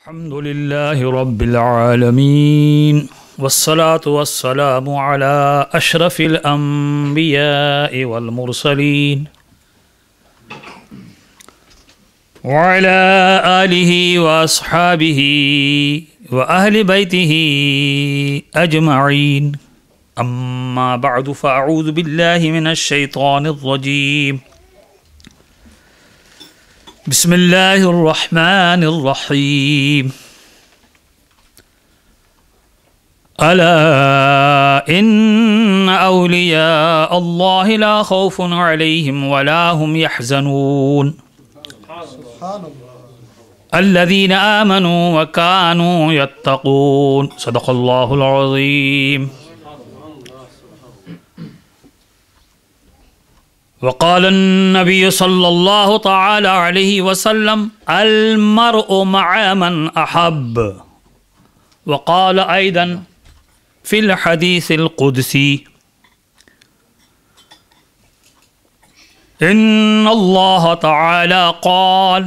अल्हम्दुलिल्लाहि रब्बिल आलमीन वस्सलातु वस्सलामु अला अशरफिल अंबियाइ वल मुरसलीन व अला आलिहि व अस्हाबिहि व अहलि बैतिहि अजमईन अम्मा बअदु फ़अऊज़ु बिल्लाहि मिनश शैतानिर रजीम बिस्मिल्लाहिर्रहमानिर्रहीम अला इन्न औलिया अल्लाहि ला खौफुन अलैहिम वला हुम यहज़नून अल्लज़ीना आमनू व कानू यत्तक़ून सदक़ल्लाहुल अज़ीम। वक़ाल नबी सल्लल्लाहु तआला अलैहि वसल्लम अल-मर्उ मअ मन अहब्ब। वक़ाल ऐदन फ़िल हदीसिल क़ुदसी इन्नल्लाह तआला क़ाल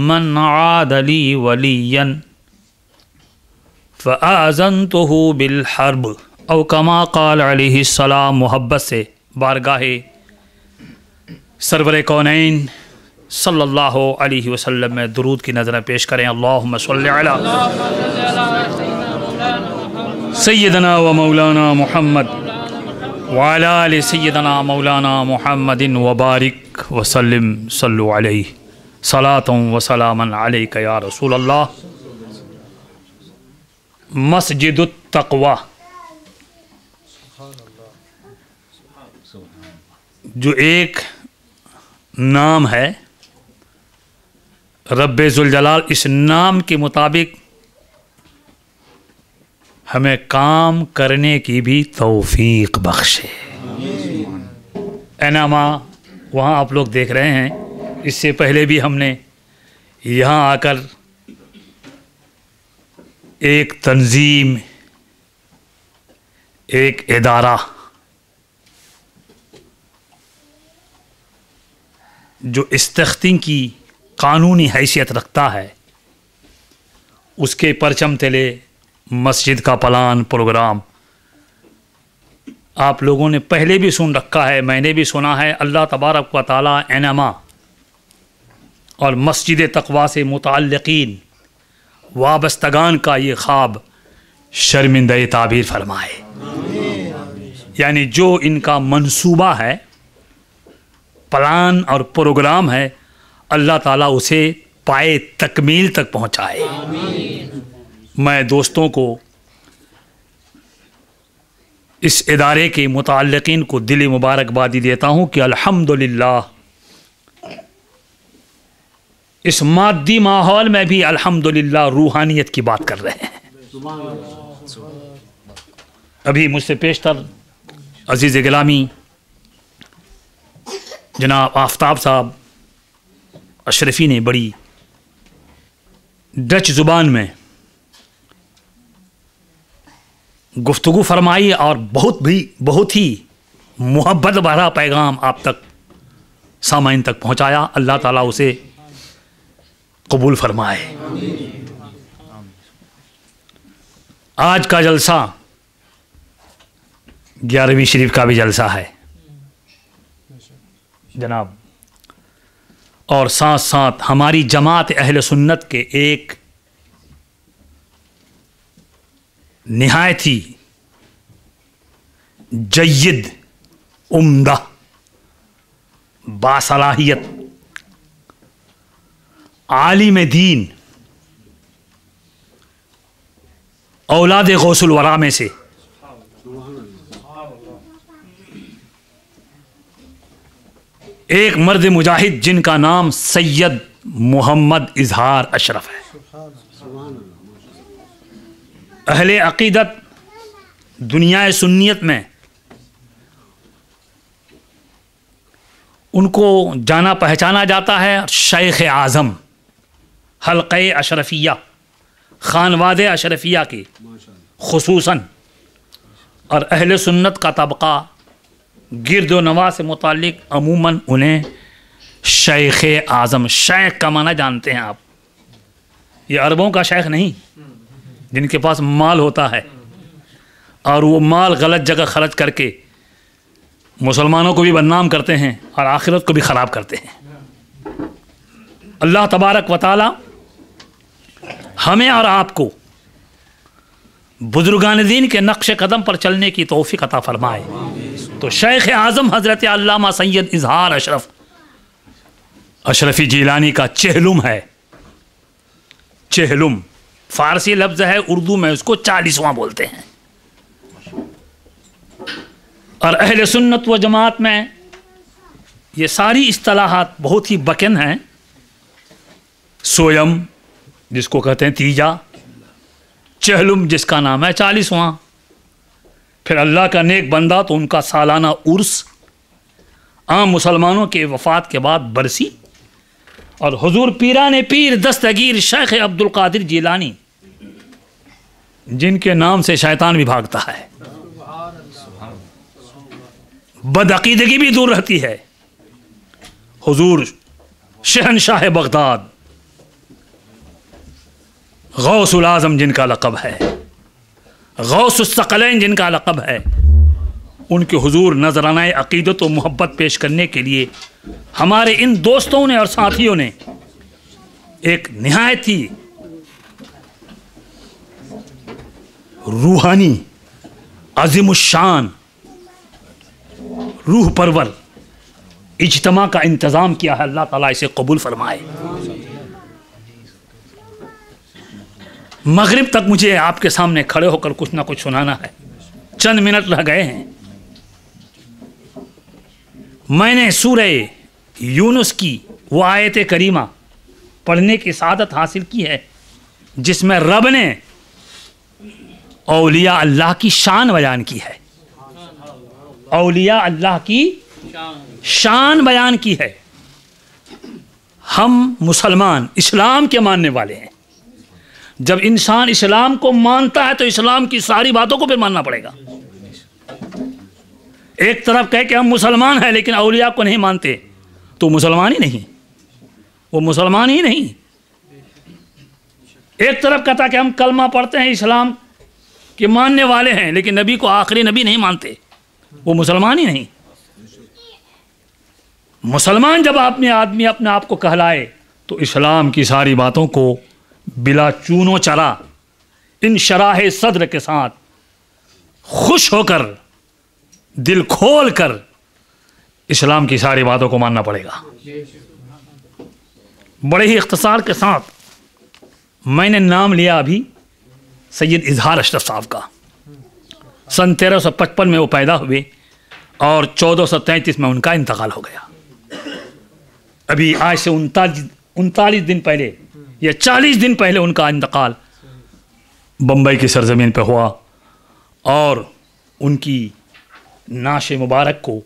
मन आद ली वलियन फ़अज़नतुहु बिल हर्ब औ कमा क़ाल अलैहिस्सलाम। मोहब्बत से बारगाहे सरवर कौनैन सल्लल्लाहु अलैहि वसल्लम में दुरूद की नज़रें पेश करें। अल्लाहुम्मा सल्लि अला सय्यदना व मौलाना मुहम्मद व अला आलि सय्यदना मौलाना मुहम्मदिन व बारिक व सल्लिम सल्लु अलैहि सलातुन व सलामन अलैका या रसूल अल्लाह। मस्जिदुत तक़वा जो एक नाम है रब्बे ज़ुल जलाल, इस नाम के मुताबिक हमें काम करने की भी तौफीक बख्शे। एनामा वहाँ आप लोग देख रहे हैं, इससे पहले भी हमने यहाँ आकर एक तंजीम, एक इदारा जो इस्तख्ती की कानूनी हैसियत रखता है, उसके परचम तले मस्जिद का प्लान प्रोग्राम आप लोगों ने पहले भी सुन रखा है, मैंने भी सुना है। अल्लाह तबारक व तआला एनमा और मस्जिद तक़वा से मुताल्लिक़ीन वाबस्तगान का ये ख्वाब शर्मिंदा ताबीर फरमाए। यानी जो इनका मंसूबा है, प्लान और प्रोग्राम है, अल्लाह ताला उसे पाए तकमील तक पहुँचाए। मैं दोस्तों को, इस इदारे के मुताल्लिक़ीन को दिली मुबारकबादी देता हूँ कि अल्हम्दुलिल्लाह इस मादी माहौल में भी अल्हम्दुलिल्लाह रूहानियत की बात कर रहे हैं। अभी मुझसे पेशतर अजीज़ गिलामी जनाब आफ्ताब साहब अशरफी ने बड़ी डच ज़ुबान में गुफ्तगू फरमाई और बहुत ही मोहब्बत भरा पैगाम आप तक सामाइन तक पहुँचाया। अल्लाह ताला उसे कबूल फरमाए। आज का जलसा 11वीं शरीफ का भी जलसा है जनाब, और साथ साथ हमारी जमात अहले सुन्नत के एक निहायत ही जय्यद, उम्दा, बासलाहियत आलिम दीन औलाद गौसुल वरा में से एक मर्द मुजाहिद जिनका नाम सैयद मोहम्मद इजहार अशरफ है। अहले अकीदत दुनिया सुन्नियत में उनको जाना पहचाना जाता है शेख आज़म हल्क़े अशरफिया, खानवादे अशरफिया के खुसूसन, और अहले सुन्नत का तबका गिरद व नवा से मुतालिक अमूमन उन्हें शेख आज़म, शेख का माना जानते हैं आप, ये अरबों का शेख नहीं जिनके पास माल होता है और वो माल गलत जगह खर्च करके मुसलमानों को भी बदनाम करते हैं और आखिरत को भी ख़राब करते हैं। अल्लाह तबारक व तआला हमें और आपको बुजुर्गान दीन के नक्श कदम पर चलने की तौफीक अता फरमाए। तो शेख आज़म हज़रत अल्लामा सैयद इजहार अशरफ़ी जीलानी का चेहलुम है। चेहलुम फ़ारसी लफ्ज़ है, उर्दू में उसको 40वां बोलते हैं। और अहले सुन्नत व जमात में ये सारी इस्तिलाहात बहुत ही बकन हैं। सोयम जिसको कहते हैं तीजा, चहलुम जिसका नाम है 40वां, फिर अल्लाह का नेक बंदा तो उनका सालाना उर्स, आम मुसलमानों के वफ़ात के बाद बरसी, और हुजूर पीराने पीर दस्तगीर शेख अब्दुल कादिर जीलानी जिनके नाम से शैतान भी भागता है, बदअकीदगी भी दूर रहती है। हुजूर शहनशाह बगदाद गौसुल आज़म जिनका लक़ब है, गौसुस सकलैन जिनका लक़ब है, उनके हुजूर नजराना अक़ीदत व मोहब्बत पेश करने के लिए हमारे इन दोस्तों ने और साथियों ने एक निहायत ही रूहानी अज़ीमुश्शान रूह परवर इज्तिमा का इंतज़ाम किया है। अल्लाह ताला इसे कबूल फरमाए। मगरिब तक मुझे आपके सामने खड़े होकर कुछ ना कुछ सुनाना है, चंद मिनट रह गए हैं। मैंने सूरह यूनुस की वो आयत करीमा पढ़ने की सादत हासिल की है जिसमें रब ने औलिया अल्लाह की शान बयान की है। औलिया अल्लाह की शान बयान की है। हम मुसलमान इस्लाम के मानने वाले हैं। जब इंसान इस्लाम को मानता है तो इस्लाम की सारी बातों को फिर मानना पड़ेगा। एक तरफ कहे कि हम मुसलमान हैं लेकिन औलिया को नहीं मानते तो मुसलमान ही नहीं, वो मुसलमान ही नहीं। एक तरफ कहता कि हम कलमा पढ़ते हैं, इस्लाम के मानने वाले हैं, लेकिन नबी को आखिरी नबी नहीं मानते, वो मुसलमान ही नहीं। मुसलमान जब आदमी अपने आप को कहलाए तो इस्लाम की सारी बातों को बिला चूनो चरा इन शराह सद्र के साथ खुश होकर दिल खोल कर इस्लाम की सारी बातों को मानना पड़ेगा। बड़े ही इख्तिसार के साथ मैंने नाम लिया अभी सैयद इजहार अशरफ साहब का। सन 1355 में वो पैदा हुए और 1433 में उनका इंतकाल हो गया। अभी आज से 39 दिन पहले या 40 दिन पहले उनका इंतकाल बम्बई की सरजमीन पर हुआ और उनकी नाश मुबारक को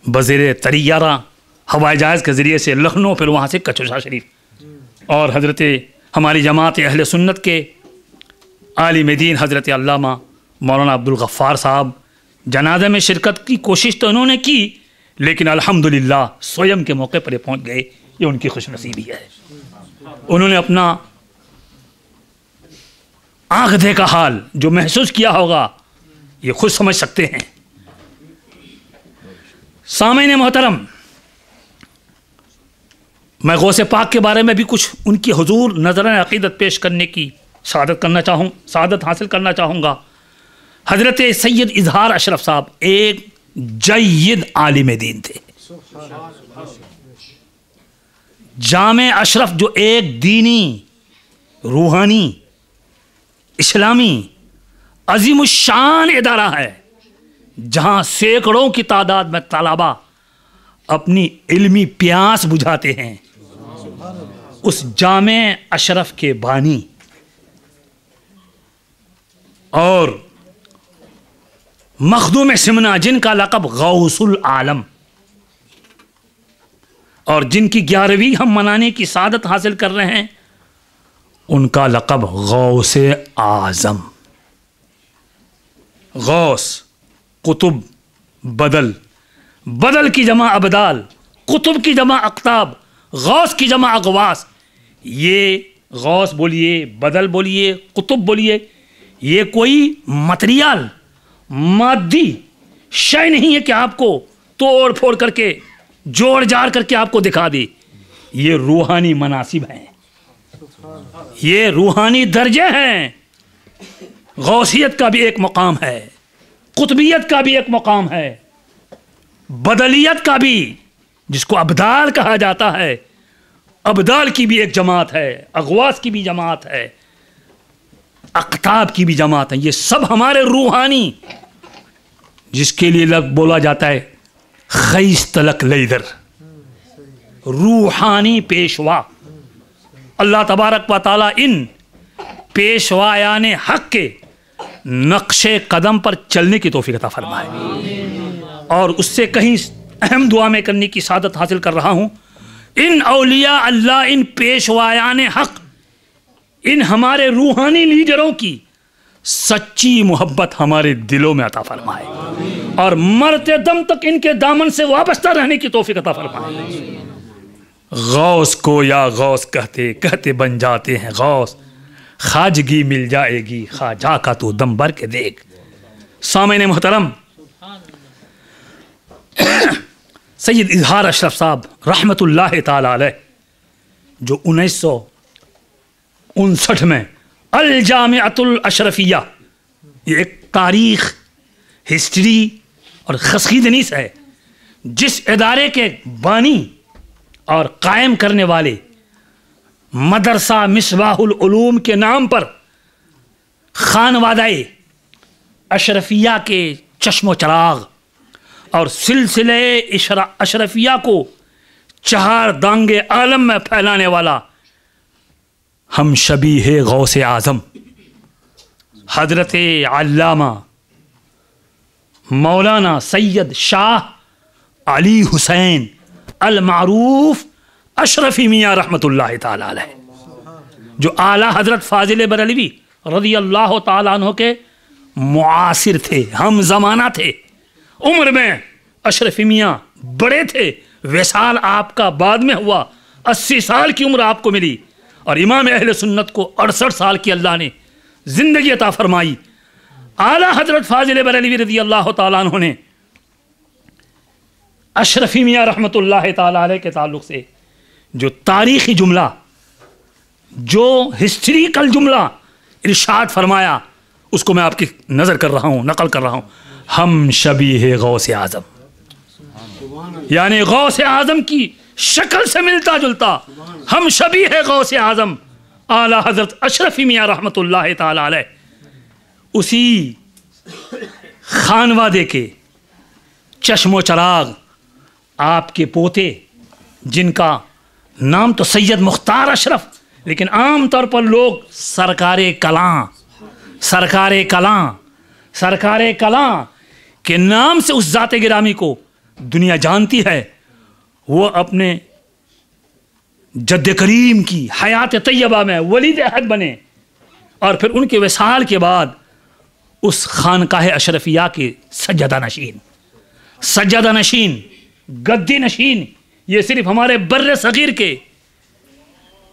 बज़ीर तैयारा हवाई जहाज़ के ज़रिए से लखनऊ, फिर वहाँ से कचौशा शरीफ, और हज़रत हमारी जमात अहले सुन्नत के आलिम दीन हज़रत अल्लामा मौलाना अब्दुल गफ़्फ़ार साहब जनाज़े में शिरकत की कोशिश तो उन्होंने की, लेकिन अल्हम्दुलिल्लाह स्वयं के मौके पर पहुँच गए। ये उनकी खुशनसीबी है। उन्होंने अपना आँख देखा हाल जो महसूस किया होगा ये खुद समझ सकते हैं। सामईन मोहतरम, मैं गौसे पाक के बारे में भी कुछ उनकी हुजूर नज़राना अक़ीदत पेश करने की सादत हासिल करना चाहूँगा। हज़रत सैयद इजहार अशरफ साहब एक जय्यद आलिम दीन थे। जामे अशरफ जो एक दीनी, रूहानी, इस्लामी अज़ीमुश्शान इदारा है जहाँ सैकड़ों की तादाद में तलबा अपनी इल्मी प्यास बुझाते हैं, उस जामे अशरफ के बानी और मखदूम सिमना जिनका लक़ब गौसुल आलम और जिनकी 11वीं हम मनाने की सादत हासिल कर रहे हैं, उनका लक़ब गौसे आज़म। गौस कुतुब, बदल की जमा अबदाल, कुतुब की जमा अक्ताब, गौस की जमा अगवास, ये गौस बोलिए, बदल बोलिए, कुतुब बोलिए, ये कोई मटेरियल मादी शय नहीं है कि आपको तोड़ फोड़ करके जोड़ जाड़ करके आपको दिखा दे। ये रूहानी मनासिब हैं, ये रूहानी दर्जे हैं। गौसियत का भी एक मकाम है, कुतबियत का भी एक मकाम है, बदलियत का भी, जिसको अब्दाल कहा जाता है, अब्दाल की भी एक जमात है, अगवास की भी जमात है, अक्ताब की भी जमात है। ये सब हमारे रूहानी, जिसके लिए लग बोला जाता है खैस तलक लेदर, रूहानी पेशवा। अल्लाह तबारक व तआला इन पेशवायान हक के नक्शे कदम पर चलने की तौफीक अता फरमाए। और उससे कहीं अहम दुआ में करने की सादत हासिल कर रहा हूँ, इन औलिया अल्लाह, इन पेशवायान हक, इन हमारे रूहानी लीडरों की सच्ची मोहब्बत हमारे दिलों में अता फरमाए और मरते दम तक इनके दामन से वाबस्ता रहने की तौफीक अता फरमाए। गौस को या गौस कहते कहते बन जाते हैं गौस, खाजगी मिल जाएगी खाजा का तू दम भर के देख। सामईन मोहतरम, सैयद इजहार अशरफ साहब रहमतुल्लाह ताला अलैह, जो 1959 में अल जामिअतुल अशरफिया, ये एक तारीख, हिस्ट्री और खसखीदनीस है, जिस इदारे के बानी और कायम करने वाले मदरसा मिसबाहुल उलूम के नाम पर खानवादाए अशरफिया के चश्मो चराग और सिलसिले अशरफिया को चार दांगे आलम में फैलाने वाला हम शबीह गौसे आज़म हजरत अल्लामा मौलाना सैयद शाह अली हुसैन अल मारूफ अशरफी मियाँ रहमतुल्लाह ताला अलैह, जो आला हजरत फाजिल बरेलवी रज़ी अल्लाह ताला अन्हु के मुआसिर थे, हम ज़माना थे। उम्र में अशरफी मियाँ बड़े थे, वसाल आपका बाद में हुआ, 80 साल की उम्र आपको मिली और इमाम अहले सुन्नत को 68 साल की अल्लाह ने ज़िंदगी अता फरमाई। आला हजरत फाजिल बरेलवी रज़ी अल्लाह ताला अन्हु ने अशरफी मियाँ रहमतुल्लाह ताला अलैह के ताल्लुक़ से जो तारीख़ी जुमला, जो हिस्ट्रिकल जुमला इरशाद फरमाया, उसको मैं आपकी नज़र कर रहा हूँ, नकल कर रहा हूँ। हम शबीह गौसे आज़म, यानी गौसे आज़म की शक्ल से मिलता जुलता, हम शबीह गौसे आज़म आला हज़रत अशरफी मियाँ रहमतुल्लाह ताला अलैह, उसी खानवादे के चश्मो चराग आपके पोते, जिनका नाम तो सैयद मुख्तार अशरफ, लेकिन आम तौर पर लोग सरकारे कलां के नाम से उस ज़ाते गिरामी को दुनिया जानती है। वो अपने जद्द करीम की हयात तैयबा में वलीद अहद बने और फिर उनके विसाल के बाद उस खानकाह अशरफिया के सज्जदा नशीन, गद्दी नशीन, ये सिर्फ हमारे बर्रे सगीर के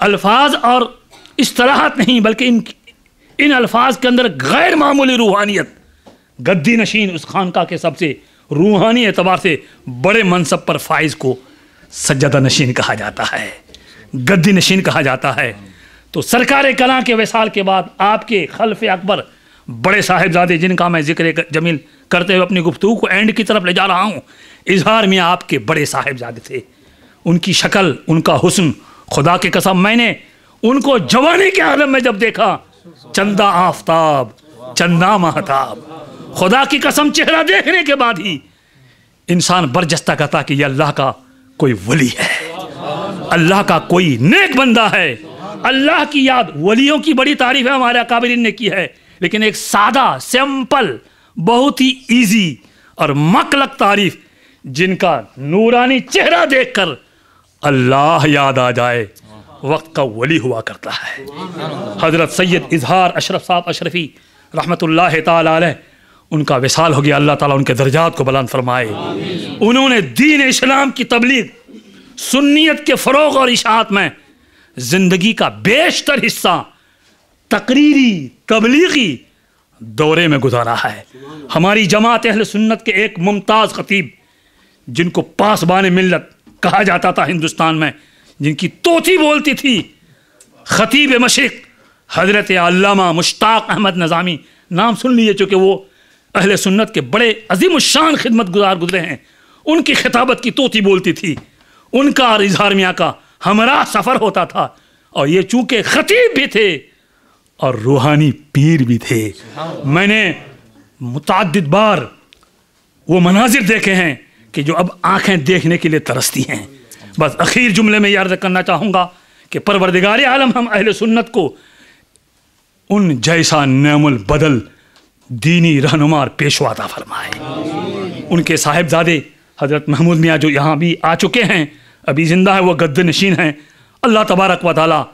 अल्फाज और इस्तलाहात नहीं, बल्कि इन अल्फाज के अंदर गैर मामूली रूहानियत। गद्दी नशीन उस खानका के सबसे रूहानी एतबार से बड़े मनसब पर फाइज को सज्जदा नशीन कहा जाता है, गद्दी नशीन कहा जाता है। तो सरकार कलां के वसाल के बाद आपके खल्फ अकबर बड़े साहिबजादे, जिनका मैं जिक्र जमील करते हुए अपनी गुफ्तगू को एंड की तरफ ले जा रहा हूँ, इजहार में आपके बड़े साहिबजादे थे। उनकी शक्ल, उनका हुस्न, खुदा की कसम मैंने उनको जवानी के आलम में जब देखा, चंदा आफताब चंदा महताब, खुदा की कसम चेहरा देखने के बाद ही इंसान बरजस्ता कहता कि यह अल्लाह का कोई वली है, अल्लाह का कोई नेक बंदा है। अल्लाह की याद, वलियों की बड़ी तारीफ है हमारे अकाबिरीन ने की है, लेकिन एक सादा सिंपल, बहुत ही इजी और मकलक तारीफ, जिनका नूरानी चेहरा देखकर अल्लाह याद आ जाए, वक्त का वली हुआ करता है। हजरत सैयद इजहार अशरफ साहब अशरफी रहमतुल्लाह ताला अलैह, उनका विसाल हो गया। अल्लाह ताला उनके दर्जात को बुलंद फरमाए। उन्होंने दीन इस्लाम की तबलीग, सुन्नियत के फ़रोग़ और इशाअत में ज़िंदगी का बेशतर हिस्सा तकरीरी तबलीगी दौरे में गुजारा है। हमारी जमात अहले सुन्नत के एक मुमताज़ खतीब, जिनको पासबान मिल्लत कहा जाता था हिंदुस्तान में, जिनकी तोती बोलती थी, खतीब मशरिक़ हज़रत अल्लामा मुश्ताक़ अहमद नज़ामी, नाम सुन लीजिए, चूँकि वो अहले सुन्नत के बड़े अजीम शान खिदमत गुजार गुजरे हैं। उनकी खिताबत की तोती बोलती थी। उनका और इजहार मियाँ का हमरा सफ़र होता था, और ये चूँकि खतीब भी थे और रूहानी पीर भी थे। मैंने मुतअद्दिद बार वो मनाजिर देखे हैं कि जो अब आँखें देखने के लिए तरसती हैं। बस आखिर जुमले में यह अर्ज़ करना चाहूँगा कि परवरदिगार आलम हम अहले सुन्नत को उन जैसा नेमुल बदल दीनी रहनुमा और पेशवा अता फरमाए। उनके साहिबजादे हज़रत महमूद मियाँ जो यहाँ भी आ चुके हैं, अभी ज़िंदा है, वो गद्द नशीन हैं। अल्लाह तबारक व तआला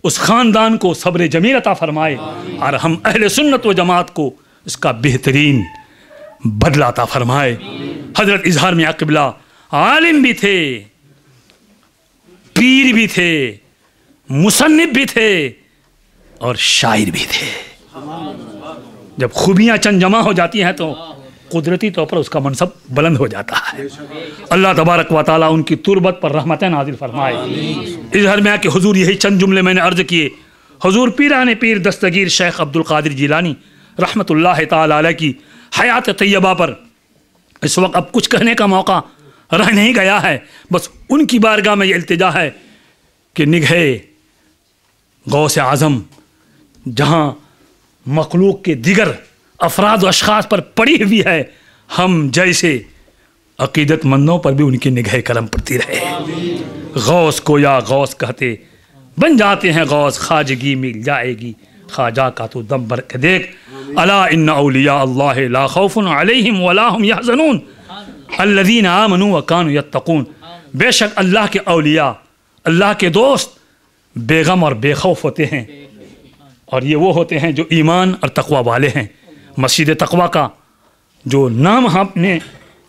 उस ख़ानदान को सब्र जमील अता फरमाए और हम अहले सुन्नत व जमात को इसका बेहतरीन बदला अता फरमाए। हज़रत इजहार मियाँ क़िबला आलिम भी थे, पीर भी थे, मुसन्निफ भी थे और शायर भी थे। जब खूबियाँ चंद जमा हो जाती हैं तो कुदरती तौर पर उसका मनसब बुलंद हो जाता है। अल्लाह तबारक व तआला उनकी तुरबत पर रहमतें नाज़िल फरमाए। इज़हार मियाँ के हुजूर यही चंद जुमले मैंने अर्ज़ किए। हुजूर पीराने पीर दस्तगीर शेख अब्दुल कादिर जिलानी रहमतुल्लाह तआला अलैह की हयात तैयबा पर इस वक्त अब कुछ कहने का मौका रह नहीं गया है। बस उनकी बारगाह में ये इल्तिजा है कि निगहे गौस आज़म जहाँ मखलूक के दिगर अफराद व अशख़ास पर पड़ी हुई है, हम जैसे अक़ीदतमंदों पर भी उनकी निगाह करम पड़ती रहे। गौस को या गौस कहते बन जाते हैं गौस, ख्वाजगी मिल जाएगी ख्वाजा का तो दम भर के देख। अला इन्ना औलिया अल्लाह ला खौफुन अलैहिम वला हुम यहज़नून अल्लज़ीना आमनू व कानू यत्तक़ून। बेशक अल्लाह के औलिया, अल्लाह के दोस्त बेगम और बेखौफ होते हैं, और ये वो होते हैं जो ईमान और तक़वा वाले हैं। मस्जिद तक़वा का जो नाम आपने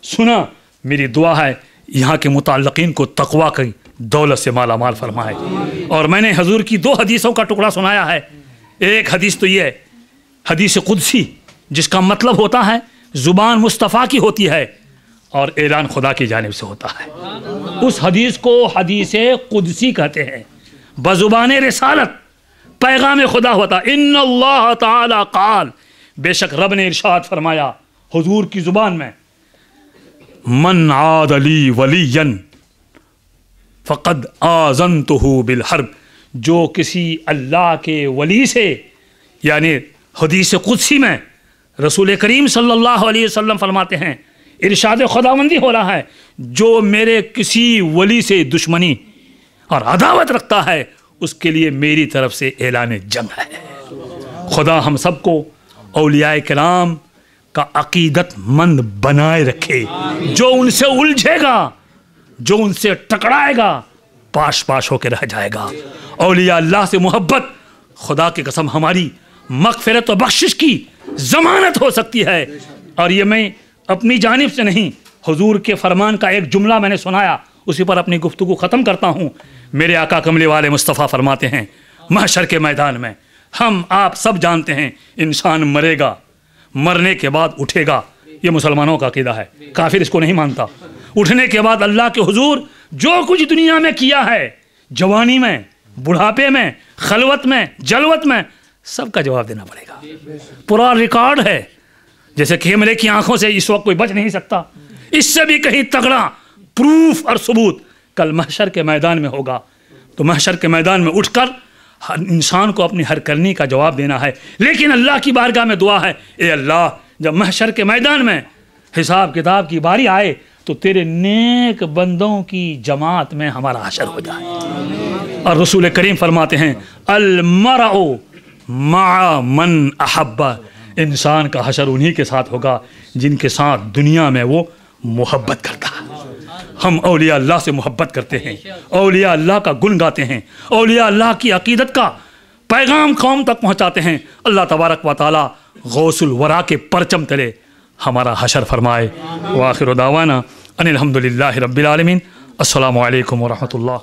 सुना, मेरी दुआ है यहाँ के मुताल्लिक़ीन को तक़वा की दौलत से माला माल फरमाए। और मैंने हजूर की 2 हदीसों का टुकड़ा सुनाया है। एक हदीस तो ये है हदीस कुदसी, जिसका मतलब होता है ज़ुबान मुस्तफ़ा की होती है और ऐलान खुदा की जानिब से होता है। उस हदीस को हदीस कुदसी कहते हैं। बज़ुबान रिसालत पैगाम खुदा होता। इन्नल्लाह ताला क़ाल, बेशक रब ने इरशाद फरमाया हुजूर की ज़ुबान में, मन आद अली वलियन फ़क़द आज़नतुहु बिल हर्ब। जो किसी अल्लाह के वली से, यानी हदीस कुदसी में रसूल करीम सल्लल्लाहु अलैहि वसल्लम फरमाते हैं, इरशाद खुदावंदी हो रहा है, जो मेरे किसी वली से दुश्मनी और अदावत रखता है उसके लिए मेरी तरफ से ऐलान जंग है। खुदा हम सबको औलियाए किराम का अकीदतमंद बनाए रखे। जो उनसे उलझेगा, जो उनसे टकराएगा, पाश पाश होकर रह जाएगा। औलिया अल्लाह से मोहब्बत खुदा की कसम हमारी मग़फ़िरत व बख्शिश की ज़मानत हो सकती है। और ये मैं अपनी जानिब से नहीं, हुजूर के फरमान का एक जुमला मैंने सुनाया, उसी पर अपनी गुफ्तगू ख़त्म करता हूँ। मेरे आका कमले वाले मुस्तफ़ा फरमाते हैं, महशर के मैदान में हम आप सब जानते हैं इंसान मरेगा, मरने के बाद उठेगा। ये मुसलमानों का अक़ीदा है, काफिर इसको नहीं मानता। उठने के बाद अल्लाह के हुजूर जो कुछ दुनिया में किया है, जवानी में, बुढ़ापे में, खलवत में, जलवत में, सबका जवाब देना पड़ेगा। पूरा रिकॉर्ड है। जैसे कैमरे की आंखों से इस वक्त कोई बच नहीं सकता, इससे भी कहीं तगड़ा प्रूफ और सबूत कल महशर के मैदान में होगा। तो महशर के मैदान में उठकर हर इंसान को अपनी हर करनी का जवाब देना है। लेकिन अल्लाह की बारगाह में दुआ है, ए अल्लाह, जब महशर के मैदान में हिसाब किताब की बारी आए तो तेरे नेक बंदों की जमात में हमारा हशर हो जाए। और रसूल करीम फरमाते हैं, अल मरउ मा मन अहब्बा, इंसान का हशर उन्हीं के साथ होगा जिनके साथ दुनिया में वो मोहब्बत करता है। हम औलिया अल्लाह से मोहब्बत करते हैं, औलिया अल्लाह का गुण गाते हैं, औलिया अल्लाह की अकीदत का पैगाम कौम तक पहुँचाते हैं। अल्लाह तबारक व तआला गौसुल वरा के परचम तले हमारा हशर फरमाए। व आखिर दावाना अनिल हम्दुलिल्लाहि रब्बिल आलमीन। अस्सलामु अलैकुम व रहमतुल्लाह।